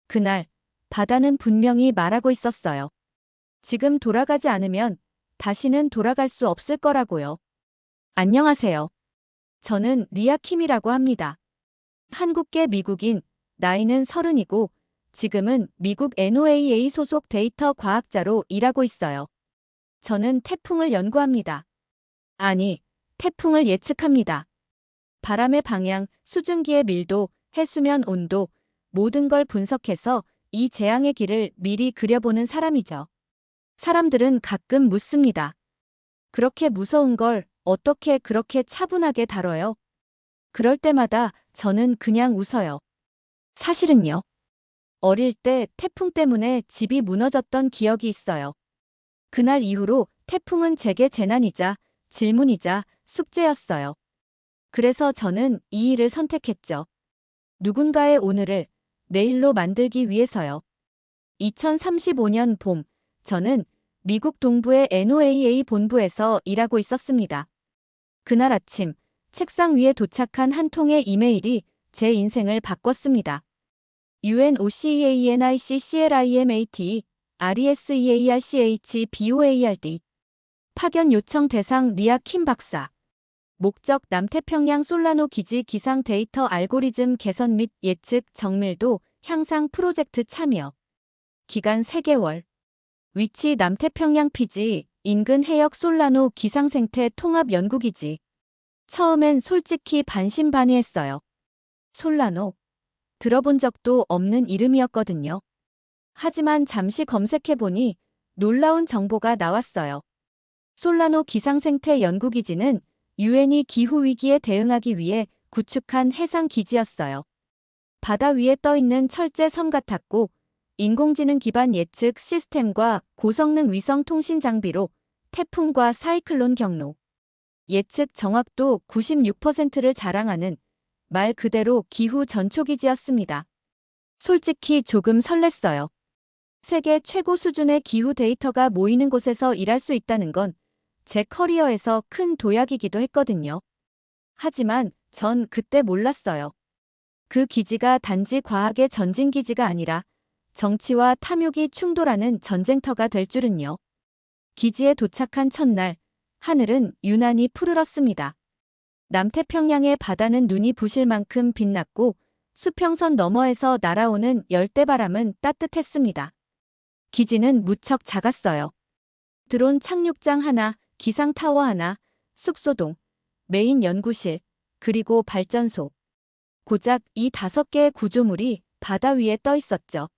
그날 바다는 분명히 말하고 있었어요. 지금 돌아가지 않으면 다시는 돌아갈 수 없을 거라고요. 안녕하세요. 저는 리아 킴이라고 합니다. 한국계 미국인, 나이는 30이고 지금은 미국 NOAA 소속 데이터 과학자로 일하고 있어요. 저는 태풍을 연구합니다. 아니, 태풍을 예측합니다. 바람의 방향, 수증기의 밀도, 해수면 온도, 모든 걸 분석해서 이 재앙의 길을 미리 그려보는 사람이죠. 사람들은 가끔 묻습니다. 그렇게 무서운 걸 어떻게 그렇게 차분하게 다뤄요? 그럴 때마다 저는 그냥 웃어요. 사실은요. 어릴 때 태풍 때문에 집이 무너졌던 기억이 있어요. 그날 이후로 태풍은 제게 재난이자 질문이자 숙제였어요. 그래서 저는 이 일을 선택했죠. 누군가의 오늘을 내일로 만들기 위해서요. 2035년 봄, 저는 미국 동부의 NOAA 본부에서 일하고 있었습니다. 그날 아침, 책상 위에 도착한 한 통의 이메일이 제 인생을 바꿨습니다. UNOCEANICCLIMAT RESEARCHBOARD 파견 요청 대상 리아 킴 박사. 목적 남태평양 솔라노 기지 기상 데이터 알고리즘 개선 및 예측 정밀도 향상 프로젝트 참여. 기간 3개월. 위치 남태평양 피지 인근 해역 솔라노 기상생태 통합 연구기지. 처음엔 솔직히 반신반의했어요. 솔라노. 들어본 적도 없는 이름이었거든요. 하지만 잠시 검색해보니 놀라운 정보가 나왔어요. 솔라노 기상생태 연구기지는 유엔이 기후위기에 대응하기 위해 구축한 해상기지였어요. 바다 위에 떠있는 철제 섬 같았고 인공지능 기반 예측 시스템과 고성능 위성 통신 장비로 태풍과 사이클론 경로, 예측 정확도 96%를 자랑하는 말 그대로 기후 전초기지였습니다. 솔직히 조금 설렜어요. 세계 최고 수준의 기후 데이터가 모이는 곳에서 일할 수 있다는 건 제 커리어에서 큰 도약이기도 했거든요. 하지만 전 그때 몰랐어요. 그 기지가 단지 과학의 전진기지가 아니라 정치와 탐욕이 충돌하는 전쟁터가 될 줄은요. 기지에 도착한 첫날, 하늘은 유난히 푸르렀습니다. 남태평양의 바다는 눈이 부실 만큼 빛났고 수평선 너머에서 날아오는 열대바람은 따뜻했습니다. 기지는 무척 작았어요. 드론 착륙장 하나, 기상타워 하나, 숙소동, 메인 연구실, 그리고 발전소. 고작 이 5개의 구조물이 바다 위에 떠 있었죠.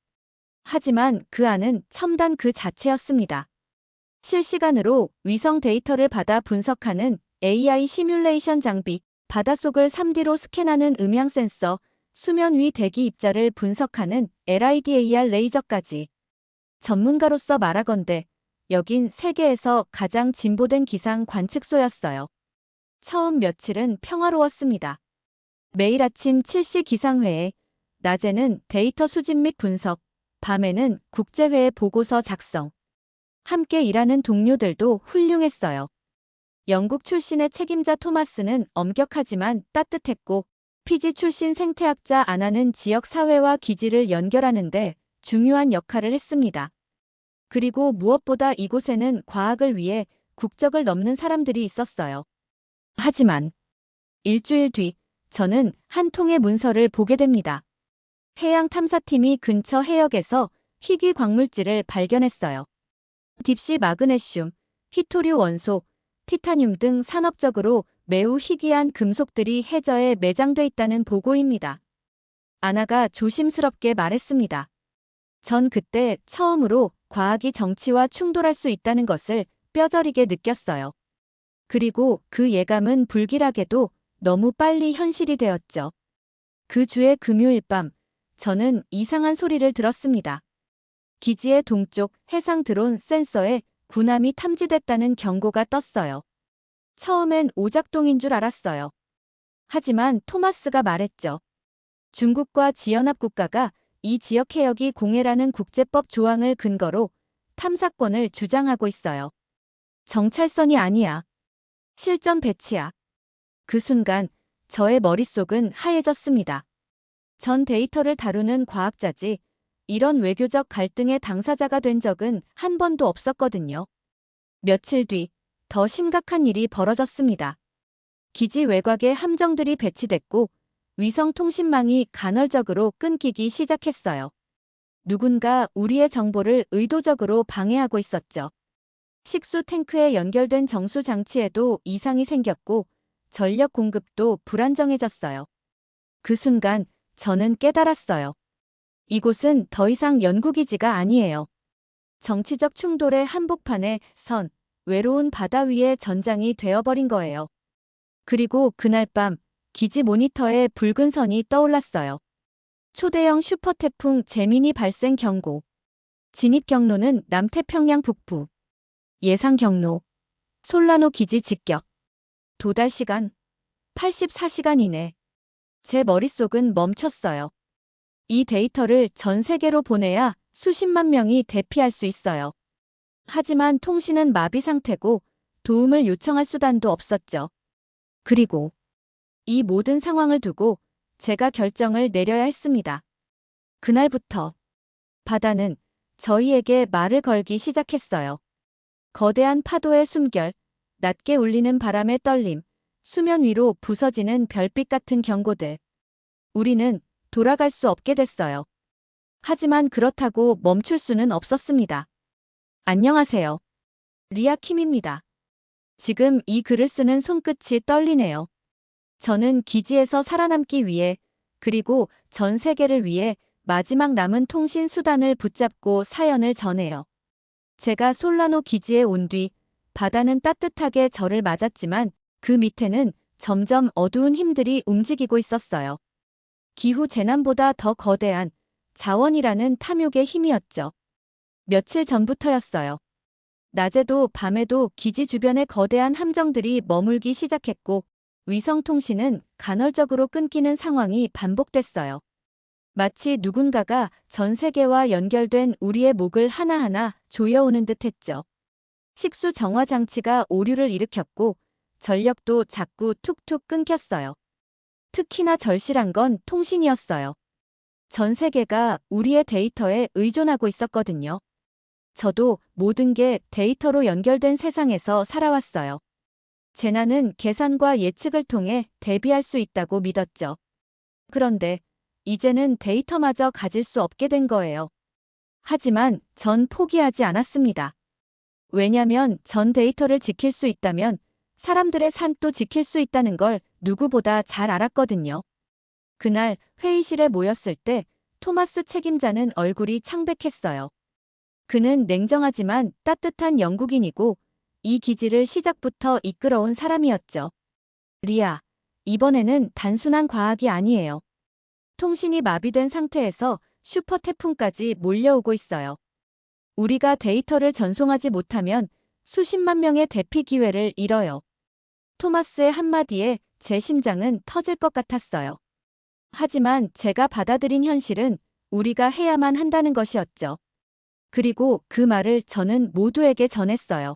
하지만 그 안은 첨단 그 자체였습니다. 실시간으로 위성 데이터를 받아 분석하는 AI 시뮬레이션 장비, 바닷속을 3D로 스캔하는 음향 센서, 수면 위 대기 입자를 분석하는 LIDAR 레이저까지. 전문가로서 말하건대 여긴 세계에서 가장 진보된 기상 관측소였어요. 처음 며칠은 평화로웠습니다. 매일 아침 7시 기상회에, 낮에는 데이터 수집 및 분석, 밤에는 국제회의 보고서 작성. 함께 일하는 동료들도 훌륭했어요. 영국 출신의 책임자 토마스는 엄격하지만 따뜻했고, 피지 출신 생태학자 아나는 지역 사회와 기지를 연결하는데 중요한 역할을 했습니다. 그리고 무엇보다 이곳에는 과학을 위해 국적을 넘는 사람들이 있었어요. 하지만 일주일 뒤 저는 한 통의 문서를 보게 됩니다. 해양 탐사팀이 근처 해역에서 희귀 광물질을 발견했어요. 딥시 마그네슘, 히토류 원소, 티타늄 등 산업적으로 매우 희귀한 금속들이 해저에 매장돼 있다는 보고입니다. 아나가 조심스럽게 말했습니다. 전 그때 처음으로 과학이 정치와 충돌할 수 있다는 것을 뼈저리게 느꼈어요. 그리고 그 예감은 불길하게도 너무 빨리 현실이 되었죠. 그 주의 금요일 밤, 저는 이상한 소리를 들었습니다. 기지의 동쪽 해상 드론 센서에 군함이 탐지됐다는 경고가 떴어요. 처음엔 오작동인 줄 알았어요. 하지만 토마스가 말했죠. 중국과 지연합 국가가 이 지역 해역이 공해라는 국제법 조항을 근거로 탐사권을 주장하고 있어요. 정찰선이 아니야. 실전 배치야. 그 순간 저의 머릿속은 하얘졌습니다. 전 데이터를 다루는 과학자지. 이런 외교적 갈등의 당사자가 된 적은 한 번도 없었거든요. 며칠 뒤 더 심각한 일이 벌어졌습니다. 기지 외곽에 함정들이 배치됐고 위성 통신망이 간헐적으로 끊기기 시작했어요. 누군가 우리의 정보를 의도적으로 방해하고 있었죠. 식수 탱크에 연결된 정수 장치에도 이상이 생겼고 전력 공급도 불안정해졌어요. 그 순간 저는 깨달았어요. 이곳은 더 이상 연구기지가 아니에요. 정치적 충돌의 한복판에 선, 외로운 바다 위의 전장이 되어버린 거예요. 그리고 그날 밤 기지 모니터에 붉은 선이 떠올랐어요. 초대형 슈퍼태풍 제민이 발생 경고. 진입 경로는 남태평양 북부. 예상 경로. 솔라노 기지 직격. 도달 시간 84시간 이내. 제 머릿속은 멈췄어요. 이 데이터를 전 세계로 보내야 수십만 명이 대피할 수 있어요. 하지만 통신은 마비 상태고 도움을 요청할 수단도 없었죠. 그리고 이 모든 상황을 두고 제가 결정을 내려야 했습니다. 그날부터 바다는 저희에게 말을 걸기 시작했어요. 거대한 파도의 숨결, 낮게 울리는 바람의 떨림, 수면 위로 부서지는 별빛 같은 경고들. 우리는 돌아갈 수 없게 됐어요. 하지만 그렇다고 멈출 수는 없었습니다. 안녕하세요. 리아 킴입니다. 지금 이 글을 쓰는 손끝이 떨리네요. 저는 기지에서 살아남기 위해, 그리고 전 세계를 위해 마지막 남은 통신 수단을 붙잡고 사연을 전해요. 제가 솔라노 기지에 온 뒤 바다는 따뜻하게 저를 맞았지만 그 밑에는 점점 어두운 힘들이 움직이고 있었어요. 기후 재난보다 더 거대한 자원이라는 탐욕의 힘이었죠. 며칠 전부터였어요. 낮에도 밤에도 기지 주변에 거대한 함정들이 머물기 시작했고 위성 통신은 간헐적으로 끊기는 상황이 반복됐어요. 마치 누군가가 전 세계와 연결된 우리의 목을 하나하나 조여오는 듯했죠. 식수 정화 장치가 오류를 일으켰고 전력도 자꾸 툭툭 끊겼어요. 특히나 절실한 건 통신이었어요. 전 세계가 우리의 데이터에 의존하고 있었거든요. 저도 모든 게 데이터로 연결된 세상에서 살아왔어요. 재난은 계산과 예측을 통해 대비할 수 있다고 믿었죠. 그런데 이제는 데이터마저 가질 수 없게 된 거예요. 하지만 전 포기하지 않았습니다. 왜냐면 전 데이터를 지킬 수 있다면 사람들의 삶도 지킬 수 있다는 걸 누구보다 잘 알았거든요. 그날 회의실에 모였을 때 토마스 책임자는 얼굴이 창백했어요. 그는 냉정하지만 따뜻한 영국인이고 이 기지를 시작부터 이끌어온 사람이었죠. 리아, 이번에는 단순한 과학이 아니에요. 통신이 마비된 상태에서 슈퍼 태풍까지 몰려오고 있어요. 우리가 데이터를 전송하지 못하면 수십만 명의 대피 기회를 잃어요. 토마스의 한마디에 제 심장은 터질 것 같았어요. 하지만 제가 받아들인 현실은 우리가 해야만 한다는 것이었죠. 그리고 그 말을 저는 모두에게 전했어요.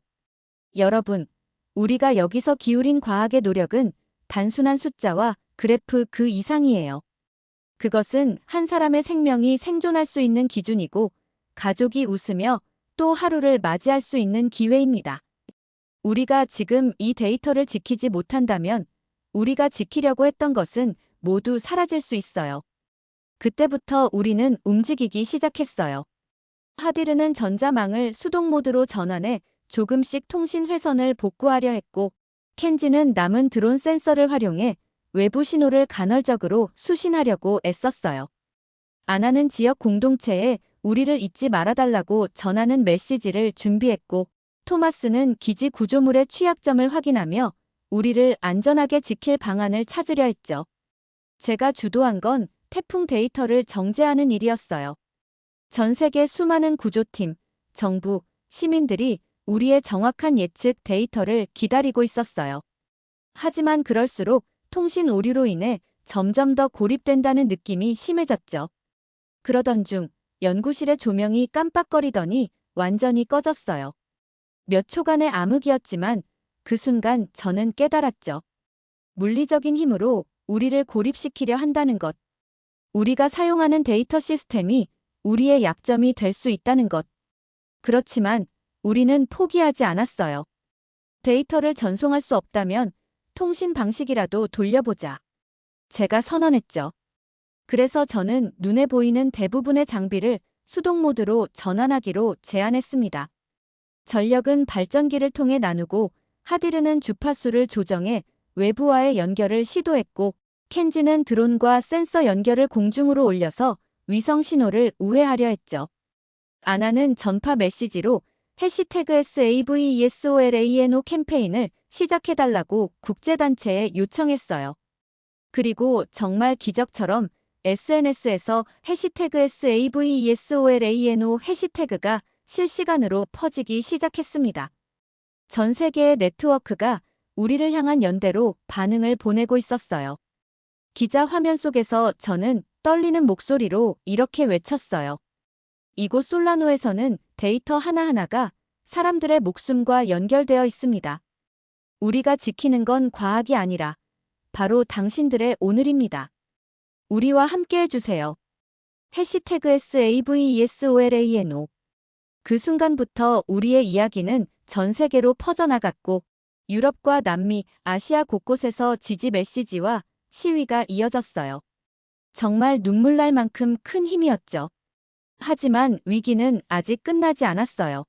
여러분, 우리가 여기서 기울인 과학의 노력은 단순한 숫자와 그래프 그 이상이에요. 그것은 한 사람의 생명이 생존할 수 있는 기준이고 가족이 웃으며 또 하루를 맞이할 수 있는 기회입니다. 우리가 지금 이 데이터를 지키지 못한다면 우리가 지키려고 했던 것은 모두 사라질 수 있어요. 그때부터 우리는 움직이기 시작했어요. 하디르는 전자망을 수동 모드로 전환해 조금씩 통신 회선을 복구하려 했고 켄지는 남은 드론 센서를 활용해 외부 신호를 간헐적으로 수신하려고 애썼어요. 아나는 지역 공동체에 우리를 잊지 말아달라고 전하는 메시지를 준비했고 토마스는 기지 구조물의 취약점을 확인하며 우리를 안전하게 지킬 방안을 찾으려 했죠. 제가 주도한 건 태풍 데이터를 정제하는 일이었어요. 전 세계 수많은 구조팀, 정부, 시민들이 우리의 정확한 예측 데이터를 기다리고 있었어요. 하지만 그럴수록 통신 오류로 인해 점점 더 고립된다는 느낌이 심해졌죠. 그러던 중 연구실의 조명이 깜빡거리더니 완전히 꺼졌어요. 몇 초간의 암흑이었지만 그 순간 저는 깨달았죠. 물리적인 힘으로 우리를 고립시키려 한다는 것. 우리가 사용하는 데이터 시스템이 우리의 약점이 될 수 있다는 것. 그렇지만 우리는 포기하지 않았어요. 데이터를 전송할 수 없다면 통신 방식이라도 돌려보자. 제가 선언했죠. 그래서 저는 눈에 보이는 대부분의 장비를 수동 모드로 전환하기로 제안했습니다. 전력은 발전기를 통해 나누고 하디르는 주파수를 조정해 외부와의 연결을 시도했고 켄지는 드론과 센서 연결을 공중으로 올려서 위성 신호를 우회하려 했죠. 아나는 전파 메시지로 해시태그 SAVESOLANO 캠페인을 시작해달라고 국제단체에 요청했어요. 그리고 정말 기적처럼 SNS에서 해시태그 SAVESOLANO 해시태그가 실시간으로 퍼지기 시작했습니다. 전 세계의 네트워크가 우리를 향한 연대로 반응을 보내고 있었어요. 기자 화면 속에서 저는 떨리는 목소리로 이렇게 외쳤어요. 이곳 솔라노에서는 데이터 하나하나가 사람들의 목숨과 연결되어 있습니다. 우리가 지키는 건 과학이 아니라 바로 당신들의 오늘입니다. 우리와 함께 해주세요. 해시태그 SAVESOLANO. 그 순간부터 우리의 이야기는 전 세계로 퍼져나갔고 유럽과 남미, 아시아 곳곳에서 지지 메시지와 시위가 이어졌어요. 정말 눈물 날 만큼 큰 힘이었죠. 하지만 위기는 아직 끝나지 않았어요.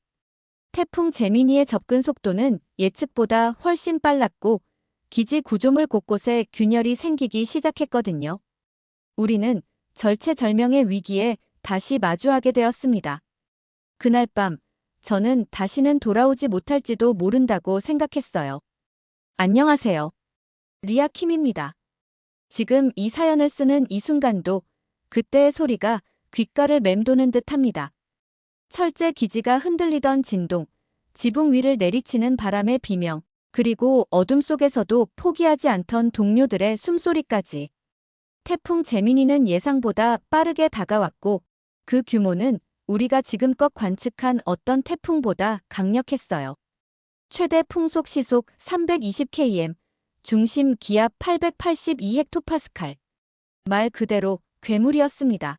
태풍 제미니의 접근 속도는 예측보다 훨씬 빨랐고 기지 구조물 곳곳에 균열이 생기기 시작했거든요. 우리는 절체절명의 위기에 다시 마주하게 되었습니다. 그날 밤, 저는 다시는 돌아오지 못할지도 모른다고 생각했어요. 안녕하세요. 리아 킴입니다. 지금 이 사연을 쓰는 이 순간도 그때의 소리가 귓가를 맴도는 듯합니다. 철제 기지가 흔들리던 진동, 지붕 위를 내리치는 바람의 비명, 그리고 어둠 속에서도 포기하지 않던 동료들의 숨소리까지. 태풍 제미니는 예상보다 빠르게 다가왔고 그 규모는 우리가 지금껏 관측한 어떤 태풍보다 강력했어요. 최대 풍속 시속 320km, 중심 기압 882헥토파스칼. 말 그대로 괴물이었습니다.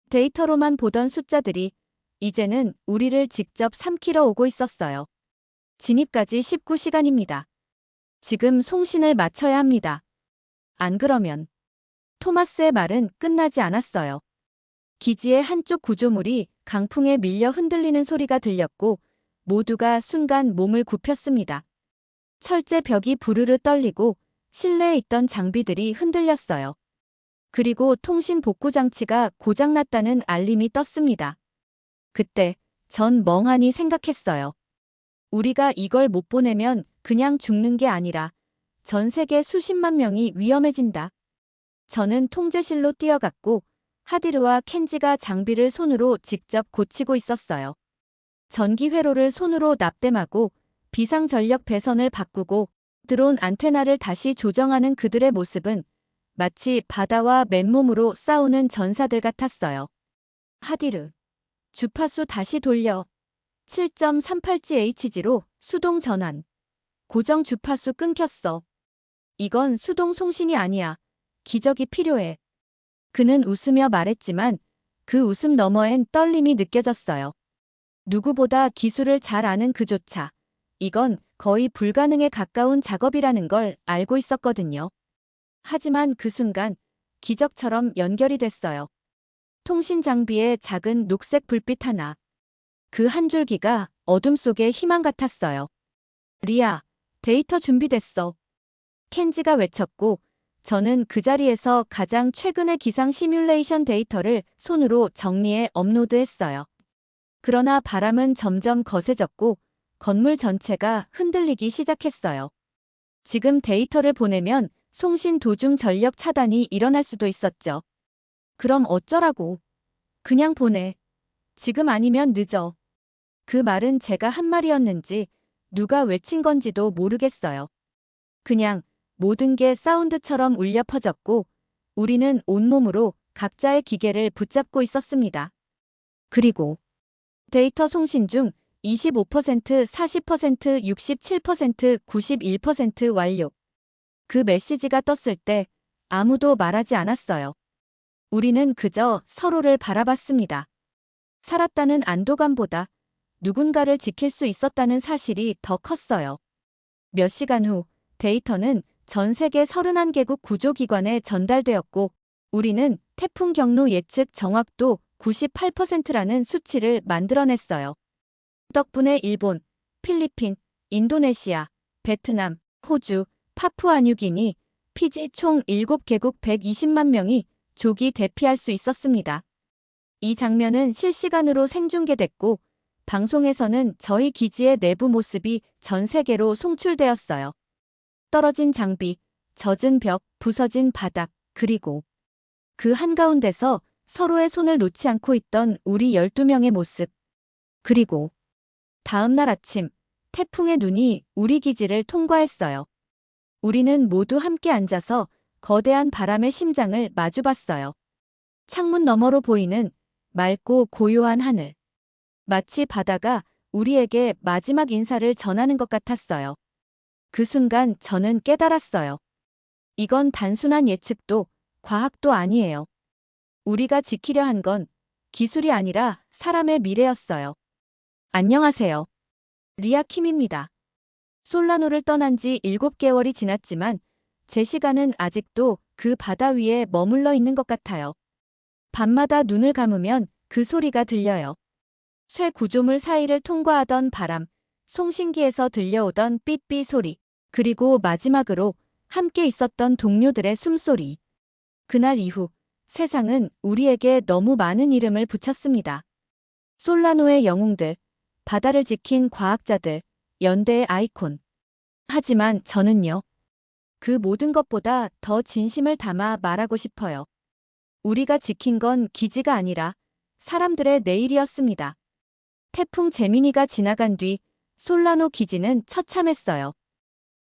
데이터로만 보던 숫자들이 이제는 우리를 직접 삼키러 오고 있었어요. 진입까지 19시간입니다. 지금 송신을 마쳐야 합니다. 안 그러면. 토마스의 말은 끝나지 않았어요. 기지의 한쪽 구조물이 강풍에 밀려 흔들리는 소리가 들렸고 모두가 순간 몸을 굽혔습니다. 철제 벽이 부르르 떨리고 실내에 있던 장비들이 흔들렸어요. 그리고 통신 복구 장치가 고장났다는 알림이 떴습니다. 그때 전 멍하니 생각했어요. 우리가 이걸 못 보내면 그냥 죽는 게 아니라 전 세계 수십만 명이 위험해진다. 저는 통제실로 뛰어갔고 하디르와 켄지가 장비를 손으로 직접 고치고 있었어요. 전기 회로를 손으로 납땜하고 비상전력 배선을 바꾸고 드론 안테나를 다시 조정하는 그들의 모습은 마치 바다와 맨몸으로 싸우는 전사들 같았어요. 하디르. 주파수 다시 돌려. 7.38GHz로 수동 전환. 고정 주파수 끊겼어. 이건 수동 송신이 아니야. 기적이 필요해. 그는 웃으며 말했지만 그 웃음 너머엔 떨림이 느껴졌어요. 누구보다 기술을 잘 아는 그조차 이건 거의 불가능에 가까운 작업이라는 걸 알고 있었거든요. 하지만 그 순간 기적처럼 연결이 됐어요. 통신 장비에 작은 녹색 불빛 하나. 그 한 줄기가 어둠 속의 희망 같았어요. 리아, 데이터 준비됐어. 켄지가 외쳤고 저는 그 자리에서 가장 최근의 기상 시뮬레이션 데이터를 손으로 정리해 업로드했어요. 그러나 바람은 점점 거세졌고 건물 전체가 흔들리기 시작했어요. 지금 데이터를 보내면 송신 도중 전력 차단이 일어날 수도 있었죠. 그럼 어쩌라고. 그냥 보내. 지금 아니면 늦어. 그 말은 제가 한 말이었는지 누가 외친 건지도 모르겠어요. 그냥 모든 게 사운드처럼 울려 퍼졌고 우리는 온몸으로 각자의 기계를 붙잡고 있었습니다. 그리고 데이터 송신 중 25%, 40%, 67%, 91% 완료. 그 메시지가 떴을 때 아무도 말하지 않았어요. 우리는 그저 서로를 바라봤습니다. 살았다는 안도감보다 누군가를 지킬 수 있었다는 사실이 더 컸어요. 몇 시간 후 데이터는 전 세계 31개국 구조기관에 전달되었고 우리는 태풍 경로 예측 정확도 98%라는 수치를 만들어냈어요. 덕분에 일본, 필리핀, 인도네시아, 베트남, 호주, 파푸아뉴기니, 피지 총 7개국 120만 명이 조기 대피할 수 있었습니다. 이 장면은 실시간으로 생중계됐고 방송에서는 저희 기지의 내부 모습이 전 세계로 송출되었어요. 떨어진 장비, 젖은 벽, 부서진 바닥, 그리고 그 한가운데서 서로의 손을 놓지 않고 있던 우리 12명의 모습. 그리고 다음 날 아침, 태풍의 눈이 우리 기지를 통과했어요. 우리는 모두 함께 앉아서 거대한 바람의 심장을 마주봤어요. 창문 너머로 보이는 맑고 고요한 하늘. 마치 바다가 우리에게 마지막 인사를 전하는 것 같았어요. 그 순간 저는 깨달았어요. 이건 단순한 예측도 과학도 아니에요. 우리가 지키려 한 건 기술이 아니라 사람의 미래였어요. 안녕하세요. 리아 킴입니다. 솔라노를 떠난 지 7개월이 지났지만 제 시간은 아직도 그 바다 위에 머물러 있는 것 같아요. 밤마다 눈을 감으면 그 소리가 들려요. 쇠 구조물 사이를 통과하던 바람, 송신기에서 들려오던 삐삐 소리, 그리고 마지막으로 함께 있었던 동료들의 숨소리. 그날 이후 세상은 우리에게 너무 많은 이름을 붙였습니다. 솔라노의 영웅들, 바다를 지킨 과학자들, 연대의 아이콘. 하지만 저는요. 그 모든 것보다 더 진심을 담아 말하고 싶어요. 우리가 지킨 건 기지가 아니라 사람들의 내일이었습니다. 태풍 제미니가 지나간 뒤 솔라노 기지는 처참했어요.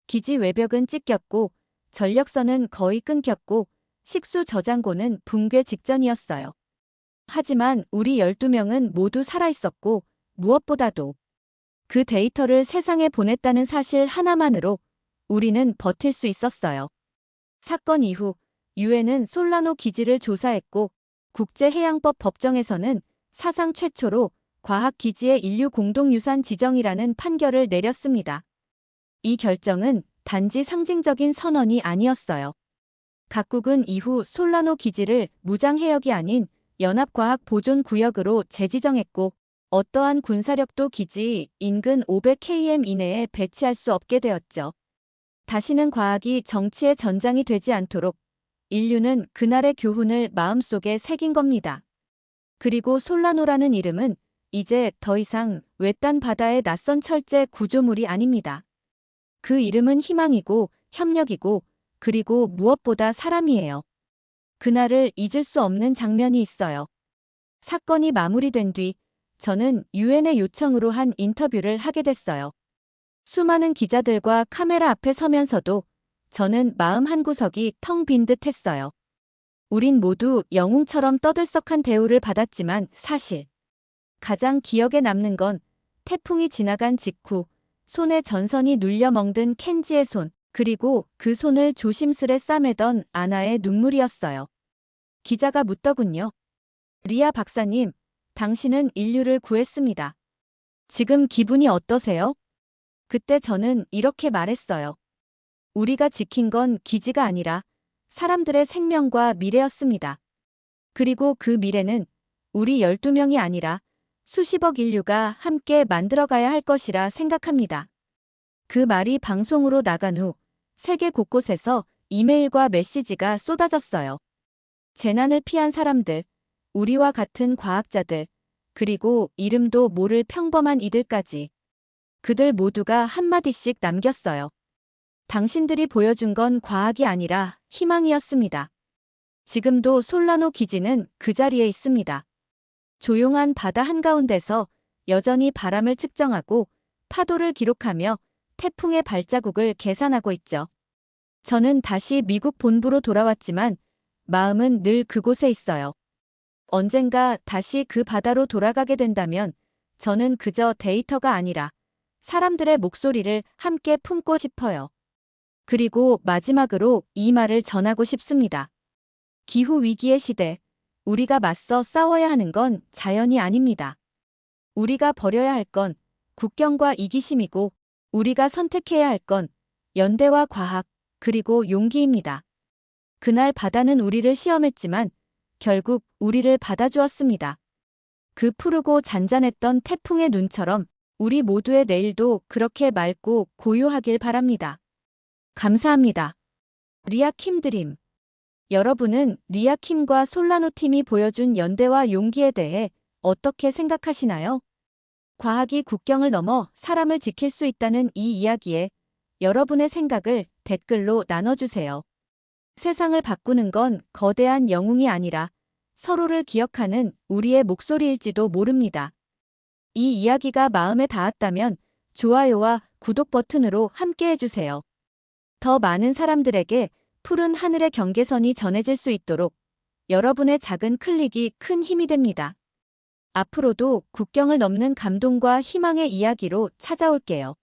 기지 외벽은 찢겼고 전력선은 거의 끊겼고 식수 저장고는 붕괴 직전이었어요. 하지만 우리 12명은 모두 살아있었고 무엇보다도 그 데이터를 세상에 보냈다는 사실 하나만으로 우리는 버틸 수 있었어요. 사건 이후 유엔은 솔라노 기지를 조사했고 국제해양법 법정에서는 사상 최초로 과학기지의 인류 공동유산 지정이라는 판결을 내렸습니다. 이 결정은 단지 상징적인 선언이 아니었어요. 각국은 이후 솔라노 기지를 무장해역이 아닌 연합과학보존구역으로 재지정했고 어떠한 군사력도 기지 인근 500km 이내에 배치할 수 없게 되었죠. 다시는 과학이 정치의 전장이 되지 않도록 인류는 그날의 교훈을 마음속에 새긴 겁니다. 그리고 솔라노라는 이름은 이제 더 이상 외딴 바다의 낯선 철제 구조물이 아닙니다. 그 이름은 희망이고 협력이고 그리고 무엇보다 사람이에요. 그날을 잊을 수 없는 장면이 있어요. 사건이 마무리된 뒤 저는 유엔의 요청으로 한 인터뷰를 하게 됐어요. 수많은 기자들과 카메라 앞에 서면서도 저는 마음 한구석이 텅 빈 듯 했어요. 우린 모두 영웅처럼 떠들썩한 대우를 받았지만 사실 가장 기억에 남는 건 태풍이 지나간 직후 손에 전선이 눌려 멍든 켄지의 손, 그리고 그 손을 조심스레 싸매던 아나의 눈물이었어요. 기자가 묻더군요. 리아 박사님, 당신은 인류를 구했습니다. 지금 기분이 어떠세요? 그때 저는 이렇게 말했어요. 우리가 지킨 건 기지가 아니라 사람들의 생명과 미래였습니다. 그리고 그 미래는 우리 12명이 아니라 수십억 인류가 함께 만들어가야 할 것이라 생각합니다. 그 말이 방송으로 나간 후 세계 곳곳에서 이메일과 메시지가 쏟아졌어요. 재난을 피한 사람들, 우리와 같은 과학자들, 그리고 이름도 모를 평범한 이들까지. 그들 모두가 한마디씩 남겼어요. 당신들이 보여준 건 과학이 아니라 희망이었습니다. 지금도 솔라노 기지는 그 자리에 있습니다. 조용한 바다 한가운데서 여전히 바람을 측정하고 파도를 기록하며 태풍의 발자국을 계산하고 있죠. 저는 다시 미국 본부로 돌아왔지만 마음은 늘 그곳에 있어요. 언젠가 다시 그 바다로 돌아가게 된다면 저는 그저 데이터가 아니라 사람들의 목소리를 함께 품고 싶어요. 그리고 마지막으로 이 말을 전하고 싶습니다. 기후위기의 시대, 우리가 맞서 싸워야 하는 건 자연이 아닙니다. 우리가 버려야 할 건 국경과 이기심이고 우리가 선택해야 할 건 연대와 과학 그리고 용기입니다. 그날 바다는 우리를 시험했지만 결국 우리를 받아주었습니다. 그 푸르고 잔잔했던 태풍의 눈처럼 우리 모두의 내일도 그렇게 맑고 고요하길 바랍니다. 감사합니다. 리아킴 드림. 여러분은 리아킴과 솔라노 팀이 보여준 연대와 용기에 대해 어떻게 생각하시나요? 과학이 국경을 넘어 사람을 지킬 수 있다는 이 이야기에 여러분의 생각을 댓글로 나눠주세요. 세상을 바꾸는 건 거대한 영웅이 아니라 서로를 기억하는 우리의 목소리일지도 모릅니다. 이 이야기가 마음에 닿았다면 좋아요와 구독 버튼으로 함께 해주세요. 더 많은 사람들에게 푸른 하늘의 경계선이 전해질 수 있도록 여러분의 작은 클릭이 큰 힘이 됩니다. 앞으로도 국경을 넘는 감동과 희망의 이야기로 찾아올게요.